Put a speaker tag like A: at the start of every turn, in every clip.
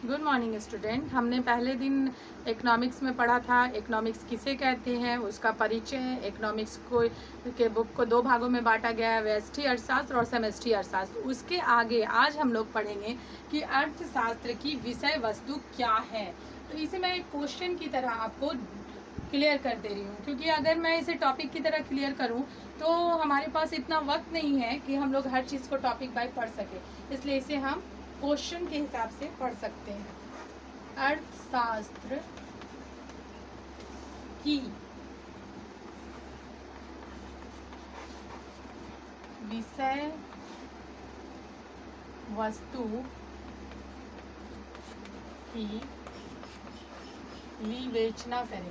A: Good morning student. हमने पहले दिन इकोनॉमिक्स में पढ़ा था इकोनॉमिक्स किसे कहते हैं, उसका परिचय। इकोनॉमिक्स को के बुक को दो भागों में बांटा गया है, व्यष्टि अर्थशास्त्र और समष्टि अर्थशास्त्र। उसके आगे आज हम लोग पढ़ेंगे कि अर्थशास्त्र की विषय वस्तु क्या है। तो इसे मैं एक क्वेश्चन की तरह आपको क्लियर कर दे रही हूँ, क्योंकि अगर मैं इसे टॉपिक की तरह क्लियर करूँ तो हमारे पास इतना वक्त नहीं है कि हम लोग हर चीज़ को टॉपिक बाय पढ़ सके। इसलिए इसे हम क्वेश्चन के हिसाब से पढ़ सकते हैं। अर्थशास्त्र की विषय वस्तु की विवेचना करें।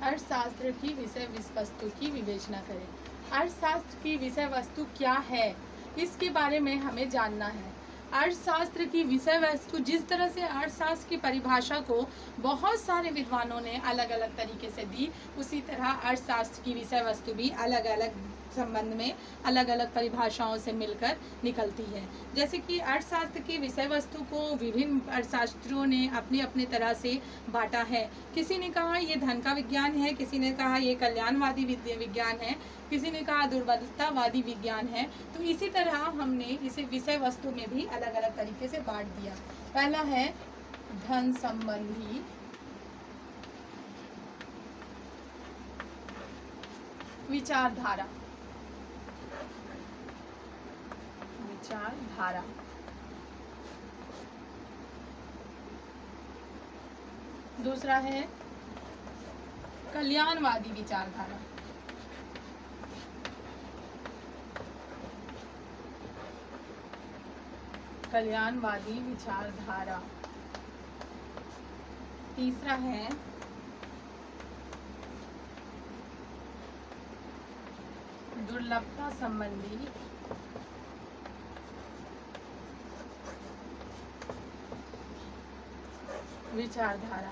A: अर्थशास्त्र की विषय वस्तु की विवेचना करें। अर्थशास्त्र की विषय वस्तु क्या है, इसके बारे में हमें जानना है। अर्थशास्त्र की विषय वस्तु, जिस तरह से अर्थशास्त्र की परिभाषा को बहुत सारे विद्वानों ने अलग अलग तरीके से दी, उसी तरह अर्थशास्त्र की विषय वस्तु भी अलग अलग संबंध में अलग अलग परिभाषाओं से मिलकर निकलती है। जैसे कि अर्थशास्त्र की विषय वस्तु को विभिन्न अर्थशास्त्रियों ने अपने अपने तरह से बांटा है। किसी ने कहा ये धन का विज्ञान है, किसी ने कहा ये कल्याणवादी विज्ञान है, किसी ने कहा दुर्बलतावादी विज्ञान है। तो इसी तरह हमने इसे विषय वस्तु में भी अलग अलग तरीके से बांट दिया। पहला है धन संबंधी विचारधारा। दूसरा है कल्याणवादी विचारधारा। कल्याणवादी विचारधारा। तीसरा है दुर्लभता संबंधी विचारधारा।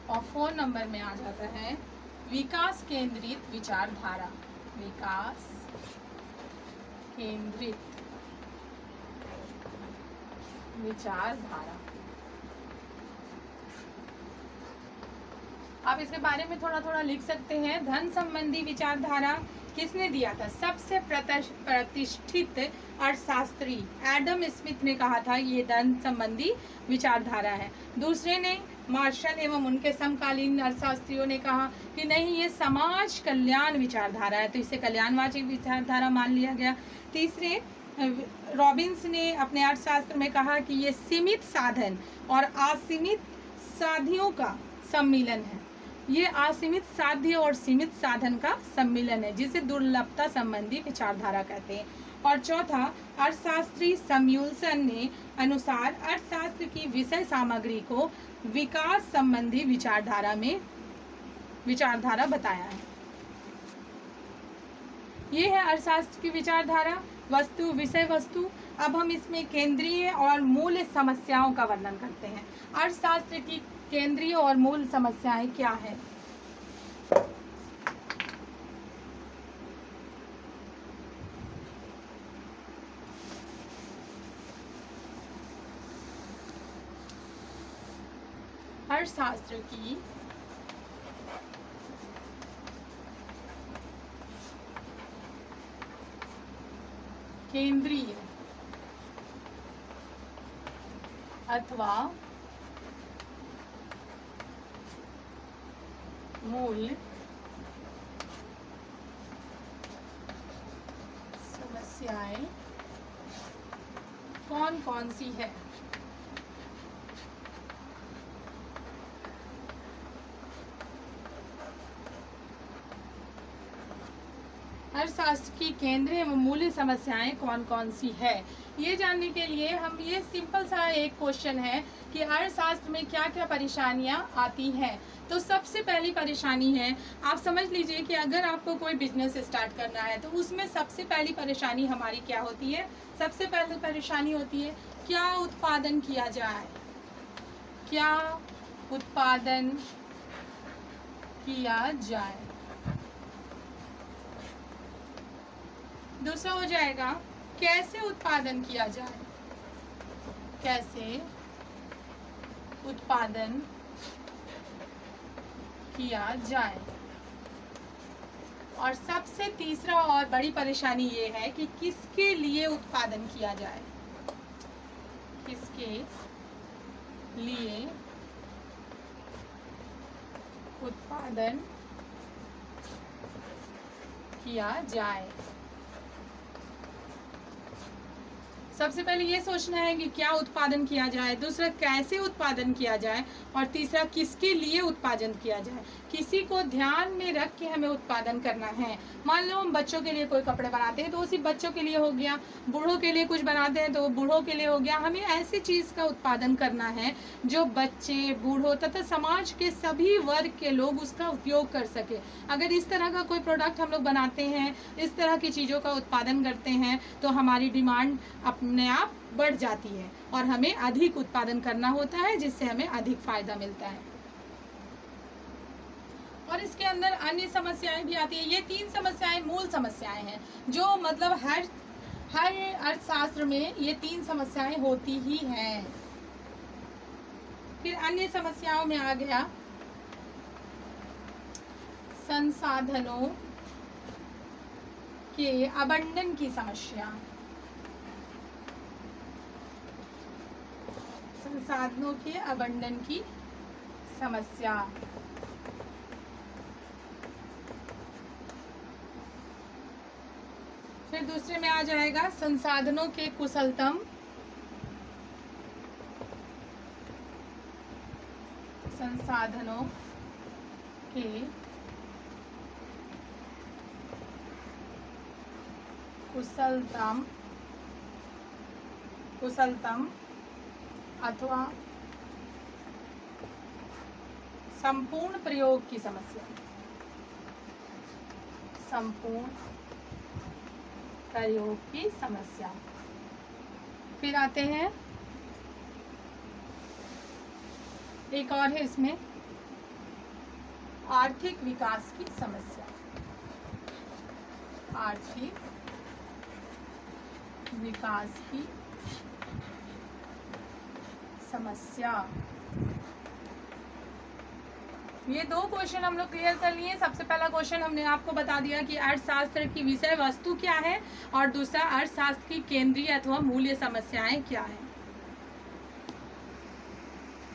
A: और 4 नंबर में आ जाता है विकास केंद्रित विचारधारा। विकास केंद्रित विचारधारा। आप इसके बारे में थोड़ा थोड़ा लिख सकते हैं। धन संबंधी विचारधारा किसने दिया था? सबसे प्रतिष्ठित अर्थशास्त्री एडम स्मिथ ने कहा था ये धन संबंधी विचारधारा है। दूसरे ने मार्शल एवं उनके समकालीन अर्थशास्त्रियों ने कहा कि नहीं, ये समाज कल्याण विचारधारा है, तो इसे कल्याणवादी विचारधारा मान लिया गया। तीसरे रॉबिन्स ने अपने अर्थशास्त्र में कहा कि ये सीमित साधन और असीमित साधियों का सम्मिलन है। ये असीमित साध्य और सीमित साधन का सम्मिलन है, जिसे दुर्लभता संबंधी विचारधारा कहते हैं। और चौथा, अर्थशास्त्री सैमुअल्सन ने अनुसार अर्थशास्त्र की विषय सामग्री को विकास संबंधी विचारधारा बताया है। ये है अर्थशास्त्र की विचारधारा। वस्तु, विषय वस्तु। अब हम इसमें केंद्रीय और मूल समस्याओं का वर्णन करते हैं। अर्थशास्त्र की केंद्रीय और मूल समस्याएं क्या है? अर्थशास्त्र की केंद्रीय अथवा मूल समस्याएं कौन कौन सी है? अर्थशास्त्र की केंद्रीय एवं मूल समस्याएं कौन कौन सी है, ये जानने के लिए हम ये सिंपल सा एक क्वेश्चन है कि अर्थशास्त्र में क्या क्या परेशानियां आती हैं। तो सबसे पहली परेशानी है, आप समझ लीजिए कि अगर आपको कोई बिजनेस स्टार्ट करना है तो उसमें सबसे पहली परेशानी हमारी क्या होती है? सबसे पहली परेशानी होती है क्या उत्पादन किया जाए, क्या उत्पादन किया जाए। दूसरा हो जाएगा कैसे उत्पादन किया जाए, कैसे उत्पादन किया जाए। और सबसे तीसरा और बड़ी परेशानी ये है कि किसके लिए उत्पादन किया जाए, किसके लिए उत्पादन किया जाए। सबसे पहले ये सोचना है कि क्या उत्पादन किया जाए, दूसरा कैसे उत्पादन किया जाए, और तीसरा किसके लिए उत्पादन किया जाए। किसी को ध्यान में रख के हमें उत्पादन करना है। मान लो हम बच्चों के लिए कोई कपड़े बनाते हैं तो वो सिर्फ बच्चों के लिए हो गया, बूढ़ों के लिए कुछ बनाते हैं तो वो बूढ़ों के लिए हो गया। हमें ऐसी चीज़ का उत्पादन करना है जो बच्चे, बूढ़ों तथा समाज के सभी वर्ग के लोग उसका उपयोग कर सके। अगर इस तरह का कोई प्रोडक्ट हम लोग बनाते हैं, इस तरह की चीज़ों का उत्पादन करते हैं तो हमारी डिमांड अपने आप बढ़ जाती है और हमें अधिक उत्पादन करना होता है, जिससे हमें अधिक फायदा मिलता है। और इसके अंदर अन्य समस्याएं भी आती है। ये 3 समस्याएं मूल समस्याएं हैं जो मतलब हर अर्थशास्त्र में ये 3 समस्याएं होती ही हैं। फिर अन्य समस्याओं में आ गया संसाधनों के आवंटन की समस्या, संसाधनों के आवंटन की समस्या। फिर दूसरे में आ जाएगा संसाधनों के कुशलतम, संसाधनों के कुशलतम अथवा संपूर्ण प्रयोग की समस्या, संपूर्ण प्रयोग की समस्या। फिर आते हैं एक और है इसमें आर्थिक विकास की समस्या, आर्थिक विकास की समस्या। ये 2 क्वेश्चन हम लोग क्लियर कर लिए। सबसे पहला क्वेश्चन हमने आपको बता दिया कि अर्थशास्त्र की विषय वस्तु क्या है और दूसरा अर्थशास्त्र की केंद्रीय अथवा मूल्य समस्याएं क्या है।